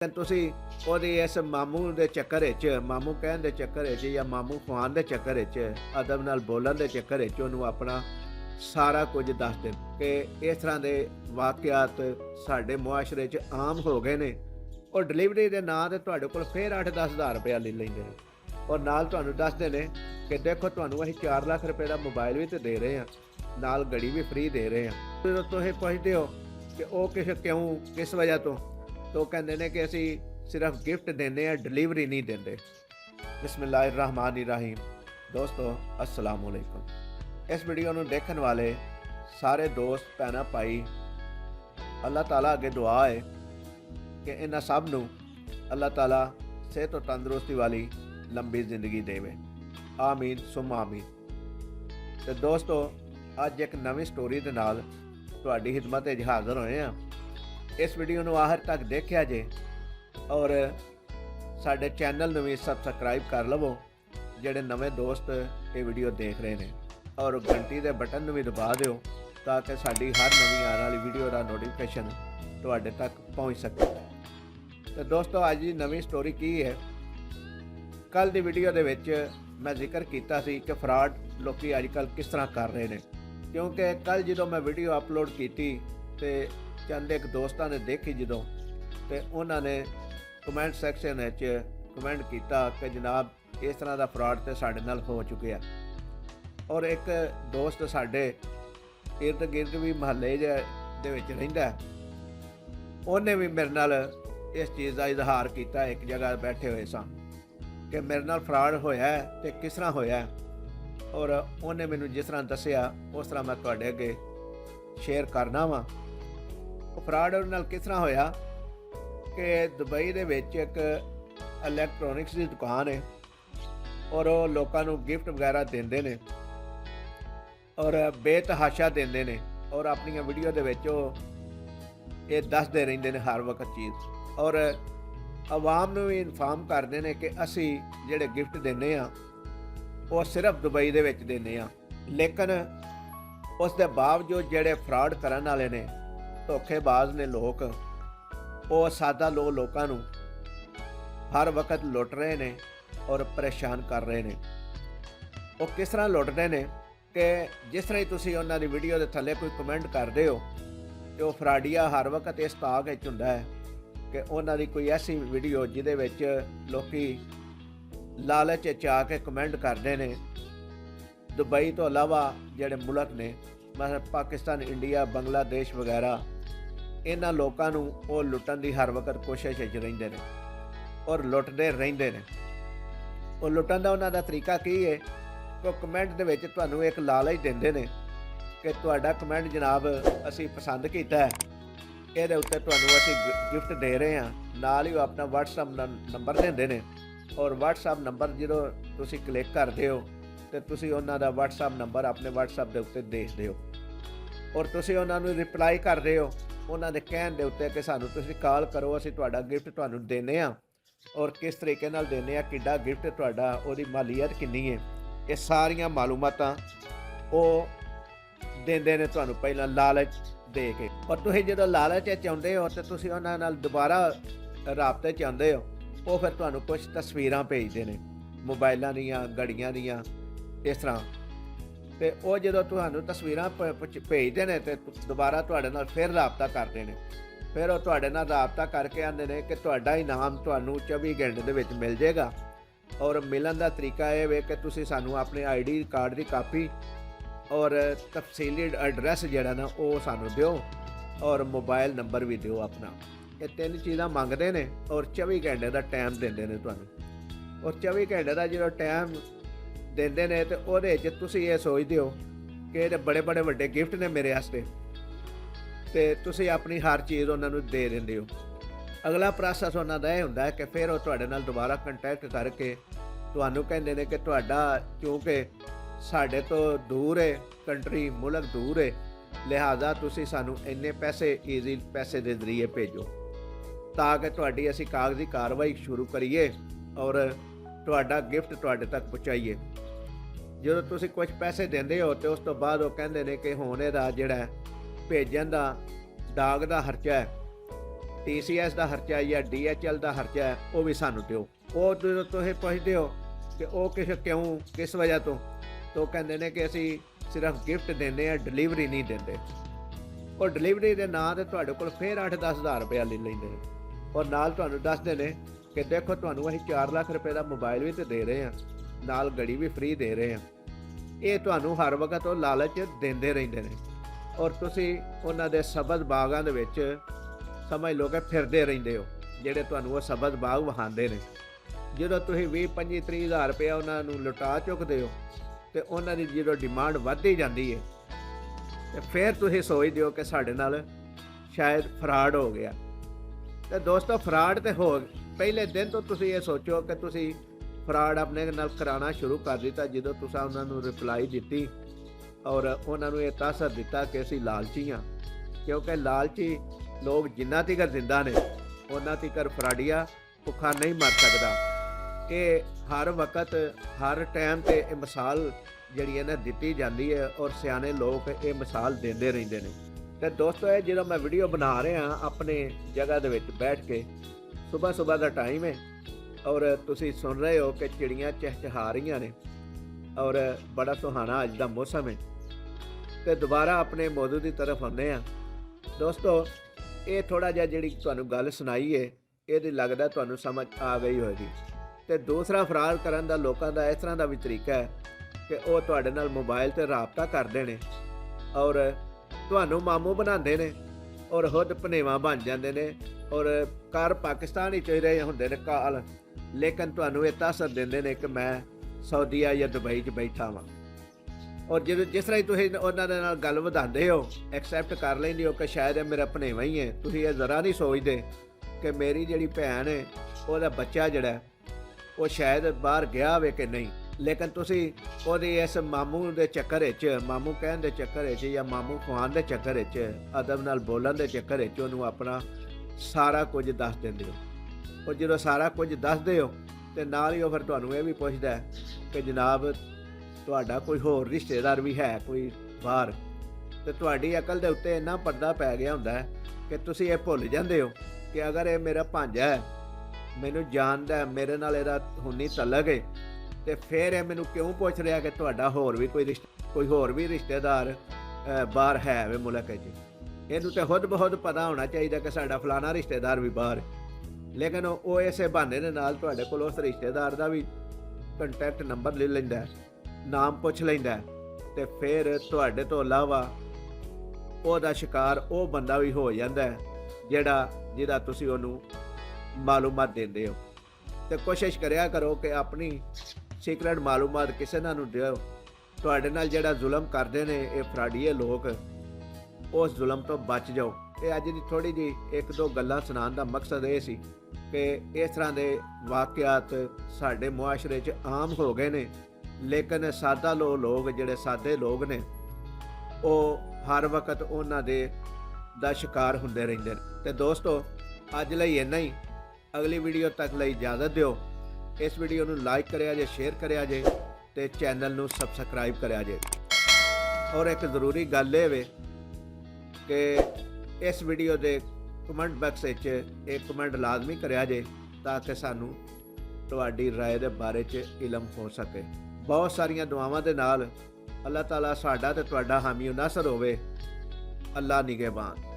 ਤੁਸੀਂ ਉਹਦੀ ਇਸ ਮਾਮੂ ਦੇ ਚੱਕਰ ਵਿੱਚ, ਮਾਮੂ ਕਹਿਣ ਦੇ ਚੱਕਰ ਵਿੱਚ ਜਾਂ ਮਾਮੂ ਖਵਾਉਣ ਦੇ ਚੱਕਰ ਵਿੱਚ, ਅਦਬ ਨਾਲ ਬੋਲਣ ਦੇ ਚੱਕਰ ਵਿੱਚ ਉਹਨੂੰ ਆਪਣਾ ਸਾਰਾ ਕੁਝ ਦੱਸ ਦੇਣ ਕਿ ਇਸ ਤਰ੍ਹਾਂ ਦੇ ਵਾਕਿਆਤ ਸਾਡੇ ਮੁਆਸ਼ਰੇ 'ਚ ਆਮ ਹੋ ਗਏ ਨੇ। ਔਰ ਡਿਲੀਵਰੀ ਦੇ ਨਾਂ 'ਤੇ ਤੁਹਾਡੇ ਕੋਲ ਫਿਰ 8-10 ਹਜ਼ਾਰ ਰੁਪਇਆ ਲੈ ਲੈਂਦੇ ਨੇ ਔਰ ਨਾਲ ਤੁਹਾਨੂੰ ਦੱਸਦੇ ਨੇ ਕਿ ਦੇਖੋ ਤੁਹਾਨੂੰ ਅਸੀਂ 4 ਲੱਖ ਰੁਪਏ ਦਾ ਮੋਬਾਈਲ ਵੀ ਤਾਂ ਦੇ ਰਹੇ ਹਾਂ, ਨਾਲ ਘੜੀ ਵੀ ਫ੍ਰੀ ਦੇ ਰਹੇ ਹਾਂ। ਜਦੋਂ ਤੁਸੀਂ ਪੁੱਛਦੇ ਹੋ ਕਿ ਉਹ ਕਿਸ ਵਜ੍ਹਾ ਤੋਂ, तो कहते हैं कि असी सिर्फ गिफ्ट देने हैं, डिलीवरी नहीं देंगे। बिस्मिल्लाहिर्रहमानिर्रहीम। दोस्तों अस्सलाम वालेकुम। इस वीडियो को देखने वाले सारे दोस्त भैन भाई, अल्लाह ताला अगे दुआ है कि इन्हां सब नूं अल्लाह ताला सेहत और तंदुरुस्ती वाली लंबी जिंदगी देवे। आमीन सुम आमीन। तो दोस्तों अज एक नवी स्टोरी दे नाल तुहाडी खिदमत विच हाज़र होए हैं। इस वीडियो को आखिर तक देखिया जे और साडे चैनल में भी सबसक्राइब कर लवो जेडे नवे दोस्त ये वीडियो देख रहे हैं और घंटी के बटन भी दबा दो ताकि साडी हर नवी आने वाली वीडियो का नोटिफिकेशन तुहाडे तक पहुँच सके। तो दोस्तों अज की नवी स्टोरी की है, कल की वीडियो के विच मैं जिक्र किया सी कि फ्रॉड लोग अजकल किस तरह कर रहे हैं, क्योंकि कल जो मैं वीडियो अपलोड की तो चंद एक दोस्तों ने देखी जो तो उन्होंने कमेंट सैक्शन कमेंट किया कि जनाब इस तरह का फ्रॉड तो साढ़े नाल हो चुके हैं। और एक दोस्त साढ़े इर्द गिर्द भी महल्ले दे विच रहिंदा है, उन्हें भी मेरे नाल इस चीज़ का इजहार किया एक जगह बैठे हुए सन कि मेरे नाल फ्रॉड होया है तो किस तरह होया है। और उन्हें मैनूं जिस तरह दसिया उस तरह मैं तुहाडे अगे शेयर करना वा। फ्रॉड नाल किस तरह होया कि दुबई दे विच एक इलैक्ट्रॉनिक्स की दुकान है और वो लोगों को गिफ्ट वगैरह देंदे ने और बेतहाशा देंदे ने और अपनी वीडियो दे विच ये दसदे रहिंदे ने हर वक्त चीज़, और आवाम नूं भी इन्फॉर्म करदे ने कि असी जिहड़े गिफ्ट देने आ वो सिर्फ दुबई दे विच देने आ। लेकिन उस दे बावजूद जिहड़े फ्रॉड करन वाले ने, धोखेबाज ने लोग, वो सादा लोगों को हर वक्त लुट रहे हैं और परेशान कर रहे हैं। वो किस तरह लुटते हैं कि जिस तरह ही तुसी उन्हां दी वीडियो के थले कोई कमेंट करते हो तो वो फ्राडिया हर वक्त इस ताक विच हुंदा है कि उन्हां दी कोई ऐसी वीडियो जिहदे विच लोकी लालच च आके कमेंट करते हैं। दुबई तो इलावा जिहड़े मुल्क ने मतलब पाकिस्तान, इंडिया, बांग्लादेश वगैरह, इन्हां लोकां नूं वो लुटन की हर वक्त कोशिश रहिंदे ने और लुटते रहिंदे ने। वो लुटन का उन्हां दा तरीका की है कि कमेंट दे विच तुहानूं एक लालच दिंदे ने कि तुहाडा कमेंट जनाब असीं पसंद कीता है, इहदे उत्ते तुहानूं असीं गिफ्ट दे रहे हैं। नाल ही अपना WhatsApp नंबर दिंदे ने और WhatsApp नंबर जो तुसीं क्लिक करदे हो तो तुसीं उन्हां दा WhatsApp नंबर अपने WhatsApp दे उत्ते देखदे हो और तुसीं उन्हां नूं रिप्लाई करदे हो उन्हां दे कहण दे उत्ते कि सानूं तुसीं कॉल करो, असीं तुहाडा गिफ्ट तुहानूं देने आ और किस तरीके नाल देने आ, किड्डा गिफ्ट तुहाडा, उहदी मालीयत किन्नी है, ये सारियां मालूमातां वो देंदे ने तुहानूं पहलां लालच दे के। और तुसीं जदों लालच चाहुंदे हो तो तुसीं उन्हां नाल दुबारा राबते च आउंदे हो, वो फिर तुहानूं कुछ तस्वीरां भेजदे ने मोबाइलां दीयां, घड़ियां दीयां, इस तरह। तो वो जो तुहानूं तस्वीरां भेजते हैं तो दोबारा तुहाडे नाल फिर राबता करते हैं, फिर वो तुहाडे नाल राबता करके आंदे ने कि तुहाडा इनाम तुहानूं 24 घंटे दे विच मिल जाएगा। और मिलन का तरीका यह वे कि तुसीं सानूं अपने ID कार्ड की कापी और तफसीली एड्रैस जिहड़ा ना वो सानूं दिओ और मोबाइल नंबर भी दिओ अपना। ये 3 चीज़ां मंगदे ने और 24 घंटे का टाइम दिंदे ने तुहानूं। और 24 घंटे का जो टाइम देंदे ने तो उहदे च तुसीं ये सोचदे हो कि ये बड़े बड़े वड्डे गिफ्ट ने मेरे वास्ते, तो तुसीं अपनी हर चीज़ उन्हां नूं दे दिंदे हो। अगला प्रोसैस उन्हां दा इह हुंदा है कि फिर वो तुहाडे नाल दोबारा कंटैक्ट करके तुहानूं कहंदे ने कि तुहाडा क्योंकि साडे तो दूर है कंट्री, मुल्क दूर है, लिहाजा तुसीं सानूं इन्ने पैसे ईजी पैसे दे जरिए भेजो ताकि तुहाडी असीं कागजी कार्रवाई शुरू करिए और तुहाडा गिफ्ट तुहाडे तक पहुँचाइए। जो तुसीं कुछ पैसे देंदे हो तो उस तो बाद वो कहंदे ने कि हुण इहदा जिहड़ा भेजण दा डाक दा खर्चा है TCS ਦਾ ਖਰਚਾ ਜਾਂ DHL ਦਾ ਖਰਚਾ ਹੈ ਉਹ ਵੀ ਸਾਨੂੰ ਦਿਓ। ਉਹ ਜਦੋਂ ਤੁਸੀਂ ਪੁੱਛਦੇ ਹੋ ਕਿ ਉਹ ਕਿਸ ਵਜ੍ਹਾ ਤੋਂ, ਤਾਂ ਕਹਿੰਦੇ ਨੇ ਕਿ ਅਸੀਂ ਸਿਰਫ ਗਿਫਟ ਦਿੰਦੇ ਹਾਂ, ਡਿਲੀਵਰੀ ਨਹੀਂ ਦਿੰਦੇ। ਉਹ ਡਿਲੀਵਰੀ ਦੇ ਨਾਂ 'ਤੇ ਤੁਹਾਡੇ ਕੋਲ ਫਿਰ 8-10 ਹਜ਼ਾਰ ਰੁਪਇਆ ਲੈ ਲੈਂਦੇ ਨੇ, ਔਰ ਨਾਲ ਤੁਹਾਨੂੰ ਦੱਸਦੇ ਨੇ ਕਿ ਦੇਖੋ ਤੁਹਾਨੂੰ ਅਸੀਂ 4 ਲੱਖ ਰੁਪਏ ਦਾ ਮੋਬਾਈਲ ਵੀ ਤਾਂ ਦੇ ਰਹੇ ਹਾਂ, ਨਾਲ ਘੜੀ ਵੀ ਫ੍ਰੀ ਦੇ ਰਹੇ ਹਾਂ। ਇਹ ਤੁਹਾਨੂੰ ਹਰ ਵਕਤ ਉਹ ਲਾਲਚ ਦਿੰਦੇ ਰਹਿੰਦੇ ਨੇ, ਔਰ ਤੁਸੀਂ ਉਹਨਾਂ ਦੇ ਸਬਜ਼ ਬਾਗਾਂ ਦੇ ਵਿੱਚ ਸਮਝ ਲਓ ਕਿ ਫਿਰਦੇ ਰਹਿੰਦੇ ਹੋ, ਜਿਹੜੇ ਤੁਹਾਨੂੰ ਉਹ ਸਬਜ਼ ਬਾਗ ਵਿਖਾਉਂਦੇ ਨੇ। ਜਦੋਂ ਤੁਸੀਂ 20-25-30 ਹਜ਼ਾਰ ਰੁਪਇਆ ਉਹਨਾਂ ਨੂੰ ਲੁਟਾ ਚੁੱਕਦੇ ਹੋ ਅਤੇ ਉਹਨਾਂ ਦੀ ਜਦੋਂ ਡਿਮਾਂਡ ਵੱਧਦੀ ਜਾਂਦੀ ਹੈ ਅਤੇ ਫਿਰ ਤੁਸੀਂ ਸੋਚਦੇ ਹੋ ਕਿ ਸਾਡੇ ਨਾਲ ਸ਼ਾਇਦ ਫਰਾਡ ਹੋ ਗਿਆ। ਅਤੇ ਦੋਸਤੋ, ਫਰਾਡ ਤਾਂ ਪਹਿਲੇ ਦਿਨ ਤੋਂ ਤੁਸੀਂ ਇਹ ਸੋਚੋ ਕਿ ਤੁਸੀਂ ਫਰਾਡ ਆਪਣੇ ਨਾਲ ਕਰਾਉਣਾ ਸ਼ੁਰੂ ਕਰ ਦਿੱਤਾ ਜਦੋਂ ਤੁਸੀਂ ਉਹਨਾਂ ਨੂੰ ਰਿਪਲਾਈ ਦਿੱਤੀ ਔਰ ਉਹਨਾਂ ਨੂੰ ਇਹ ਤਾਸਰ ਦਿੱਤਾ ਕਿ ਅਸੀਂ ਲਾਲਚੀ ਹਾਂ, ਕਿਉਂਕਿ ਲਾਲਚੀ ਲੋਕ ਜਿੰਨਾ ਤੀਕਰ ਜ਼ਿੰਦਾ ਨੇ ਉਹਨਾਂ ਤੀਕਰ ਫਰਾਡੀਆ ਭੁੱਖਾ ਨਹੀਂ ਮਰ ਸਕਦਾ। ਇਹ ਹਰ ਵਕਤ ਹਰ ਟਾਈਮ 'ਤੇ ਇਹ ਮਿਸਾਲ ਜਿਹੜੀ ਹੈ ਨਾ ਦਿੱਤੀ ਜਾਂਦੀ ਹੈ, ਔਰ ਸਿਆਣੇ ਲੋਕ ਇਹ ਮਿਸਾਲ ਦਿੰਦੇ ਰਹਿੰਦੇ ਨੇ। ਅਤੇ ਦੋਸਤੋ, ਇਹ ਜਦੋਂ ਮੈਂ ਵੀਡੀਓ ਬਣਾ ਰਿਹਾ ਆਪਣੇ ਜਗ੍ਹਾ ਦੇ ਵਿੱਚ ਬੈਠ ਕੇ, ਸੁਬਾਹ ਦਾ ਟਾਈਮ ਹੈ ਔਰ ਤੁਸੀਂ ਸੁਣ ਰਹੇ ਹੋ ਕਿ ਚਿੜੀਆਂ ਚਹਿਚਹਾ ਰਹੀਆਂ ਨੇ ਔਰ ਬੜਾ ਸੁਹਾਣਾ ਅੱਜ ਦਾ ਮੌਸਮ ਹੈ। ਅਤੇ ਦੁਬਾਰਾ ਆਪਣੇ ਮੌਜੂ ਦੀ ਤਰਫ ਆਉਂਦੇ ਹਾਂ। ਦੋਸਤੋ, ਇਹ ਥੋੜ੍ਹਾ ਜਿਹਾ ਜਿਹੜੀ ਤੁਹਾਨੂੰ ਗੱਲ ਸੁਣਾਈ ਹੈ ਇਹਦੀ ਲੱਗਦਾ ਤੁਹਾਨੂੰ ਸਮਝ ਆ ਗਈ ਹੋਏਗੀ। ਅਤੇ ਦੂਸਰਾ ਫਰਾਡ ਕਰਨ ਦਾ ਲੋਕਾਂ ਦਾ ਇਸ ਤਰ੍ਹਾਂ ਦਾ ਵੀ ਤਰੀਕਾ ਹੈ ਕਿ ਉਹ ਤੁਹਾਡੇ ਨਾਲ ਮੋਬਾਈਲ 'ਤੇ ਰਾਬਤਾ ਕਰਦੇ ਨੇ ਔਰ ਤੁਹਾਨੂੰ ਮਾਮੂ ਬਣਾਉਂਦੇ ਨੇ ਔਰ ਖੁਦ ਭਨੇਵਾ ਬਣ ਜਾਂਦੇ ਨੇ ਔਰ ਘਰ ਪਾਕਿਸਤਾਨ ਵਿੱਚ ਹੀ ਰਹੇ ਹੁੰਦੇ ਨੇ ਕਾਲ, ਲੇਕਿਨ ਤੁਹਾਨੂੰ ਇਹ ਤਾਸਰ ਦਿੰਦੇ ਨੇ ਕਿ ਮੈਂ ਸਾਊਦੀਆ ਜਾਂ ਦੁਬਈ 'ਚ ਬੈਠਾ ਵਾਂ। ਔਰ ਜਿਸ ਤਰ੍ਹਾਂ ਹੀ ਤੁਸੀਂ ਉਹਨਾਂ ਦੇ ਨਾਲ ਗੱਲ ਵਧਾਉਂਦੇ ਹੋ, ਐਕਸੈਪਟ ਕਰ ਲੈਂਦੇ ਹੋ ਕਿ ਸ਼ਾਇਦ ਇਹ ਮੇਰਾ ਭਨੇਵਾ ਹੀ ਹੈ, ਤੁਸੀਂ ਇਹ ਜ਼ਰਾ ਨਹੀਂ ਸੋਚਦੇ ਕਿ ਮੇਰੀ ਜਿਹੜੀ ਭੈਣ ਹੈ ਉਹਦਾ ਬੱਚਾ ਜਿਹੜਾ ਉਹ ਸ਼ਾਇਦ ਬਾਹਰ ਗਿਆ ਹੋਵੇ ਕਿ ਨਹੀਂ। ਲੇਕਿਨ ਤੁਸੀਂ ਉਹਦੀ ਇਸ ਮਾਮੂ ਦੇ ਚੱਕਰ ਵਿੱਚ, ਮਾਮੂ ਕਹਿਣ ਦੇ ਚੱਕਰ ਵਿੱਚ ਜਾਂ ਮਾਮੂ ਖਵਾਉਣ ਦੇ ਚੱਕਰ ਵਿੱਚ, ਅਦਬ ਨਾਲ ਬੋਲਣ ਦੇ ਚੱਕਰ ਵਿੱਚ ਉਹਨੂੰ ਆਪਣਾ ਸਾਰਾ ਕੁਝ ਦੱਸ ਦਿੰਦੇ ਹੋ। ਉਹ ਜਦੋਂ ਸਾਰਾ ਕੁਝ ਦੱਸਦੇ ਹੋ ਅਤੇ ਨਾਲ ਹੀ ਉਹ ਫਿਰ ਤੁਹਾਨੂੰ ਇਹ ਵੀ ਪੁੱਛਦਾ ਹੈ ਕਿ ਜਨਾਬ ਤੁਹਾਡਾ ਕੋਈ ਹੋਰ ਰਿਸ਼ਤੇਦਾਰ ਵੀ ਹੈ ਕੋਈ ਬਾਹਰ, ਅਤੇ ਤੁਹਾਡੀ ਅਕਲ ਦੇ ਉੱਤੇ ਇੰਨਾ ਪਰਦਾ ਪੈ ਗਿਆ ਹੁੰਦਾ ਹੈ ਕਿ ਤੁਸੀਂ ਇਹ ਭੁੱਲ ਜਾਂਦੇ ਹੋ ਕਿ ਅਗਰ ਇਹ ਮੇਰਾ ਭਾਂਜਾ ਹੈ, ਮੈਨੂੰ ਜਾਣਦਾ, ਮੇਰੇ ਨਾਲ ਇਹਦਾ ਹੁਣੀ ਤਲਕ ਹੈ, ਅਤੇ ਫਿਰ ਇਹ ਮੈਨੂੰ ਕਿਉਂ ਪੁੱਛ ਰਿਹਾ ਕਿ ਤੁਹਾਡਾ ਕੋਈ ਹੋਰ ਵੀ ਰਿਸ਼ਤੇਦਾਰ ਬਾਹਰ ਹੈ ਵੇ ਮੁਲਕ 'ਚ। ਇਹਨੂੰ ਤਾਂ ਖੁਦ ਬਹੁਤ ਪਤਾ ਹੋਣਾ ਚਾਹੀਦਾ ਕਿ ਸਾਡਾ ਫਲਾਣਾ ਰਿਸ਼ਤੇਦਾਰ ਵੀ ਬਾਹਰ ਹੈ, ਲੇਕਿਨ ਉਹ ਇਸੇ ਬਹਾਨੇ ਦੇ ਨਾਲ ਤੁਹਾਡੇ ਕੋਲ ਉਸ ਰਿਸ਼ਤੇਦਾਰ ਦਾ ਵੀ ਕੰਟੈਕਟ ਨੰਬਰ ਲੈ ਲੈਂਦਾ, ਨਾਮ ਪੁੱਛ ਲੈਂਦਾ, ਅਤੇ ਫਿਰ ਤੁਹਾਡੇ ਤੋਂ ਇਲਾਵਾ ਉਹਦਾ ਸ਼ਿਕਾਰ ਉਹ ਬੰਦਾ ਵੀ ਹੋ ਜਾਂਦਾ ਜਿਹਦਾ ਤੁਸੀਂ ਉਹਨੂੰ ਮਾਲੂਮਾਤ ਦਿੰਦੇ ਹੋ। ਅਤੇ ਕੋਸ਼ਿਸ਼ ਕਰਿਆ ਕਰੋ ਕਿ ਆਪਣੀ ਸੀਕਰੇਟ ਮਾਲੂਮਾਤ ਕਿਸੇ ਨਾਲ ਨੂੰ ਦਿਓ। ਤੁਹਾਡੇ ਨਾਲ ਜਿਹੜਾ ਜ਼ੁਲਮ ਕਰਦੇ ਨੇ ਇਹ ਫਰਾਡੀਏ ਲੋਕ, ਉਸ ਜ਼ੁਲਮ ਤੋਂ ਬਚ ਜਾਓ। ਇਹ ਅੱਜ ਦੀ ਥੋੜ੍ਹੀ ਜਿਹੀ 1-2 ਗੱਲਾਂ ਸੁਣਾਉਣ ਦਾ ਮਕਸਦ ਇਹ ਸੀ ਕਿ ਇਸ ਤਰ੍ਹਾਂ ਦੇ ਵਾਕਿਆਤ ਸਾਡੇ ਮੁਆਸ਼ਰੇ 'ਚ ਆਮ ਹੋ ਗਏ ਨੇ, ਲੇਕਿਨ ਜਿਹੜੇ ਸਾਦੇ ਲੋਕ ਨੇ ਉਹ ਹਰ ਵਕਤ ਉਹਨਾਂ ਦਾ ਸ਼ਿਕਾਰ ਹੁੰਦੇ ਰਹਿੰਦੇ ਨੇ। ਅਤੇ ਦੋਸਤੋ, ਅੱਜ ਲਈ ਇੰਨਾ ਹੀ। ਅਗਲੀ ਵੀਡੀਓ ਤੱਕ ਲਈ ਇਜਾਜ਼ਤ ਦਿਓ। ਇਸ ਵੀਡੀਓ ਨੂੰ ਲਾਈਕ ਕਰਿਆ ਜੇ, ਸ਼ੇਅਰ ਕਰਿਆ ਜੇ ਅਤੇ ਚੈਨਲ ਨੂੰ ਸਬਸਕ੍ਰਾਈਬ ਕਰਿਆ ਜੇ। ਔਰ ਇੱਕ ਜ਼ਰੂਰੀ ਗੱਲ ਇਹ ਵੇ ਕਿ ਇਸ ਵੀਡੀਓ ਦੇ ਕਮੈਂਟ ਬਾਕਸ ਵਿੱਚ ਇੱਕ ਕਮੈਂਟ ਲਾਜ਼ਮੀ ਕਰਿਆ ਜੇ ਤਾਂ ਕਿ ਸਾਨੂੰ ਤੁਹਾਡੀ ਰਾਏ ਦੇ ਬਾਰੇ 'ਚ ਇਲਮ ਹੋ ਸਕੇ। ਬਹੁਤ ਸਾਰੀਆਂ ਦੁਆਵਾਂ ਦੇ ਨਾਲ ਅੱਲਾਹ ਤਾਲਾ ਸਾਡਾ ਅਤੇ ਤੁਹਾਡਾ ਹਾਮੀ ਨਾਸਰ ਹੋਵੇ। ਅੱਲਾ ਨਿਗਹਿਬਾਨ।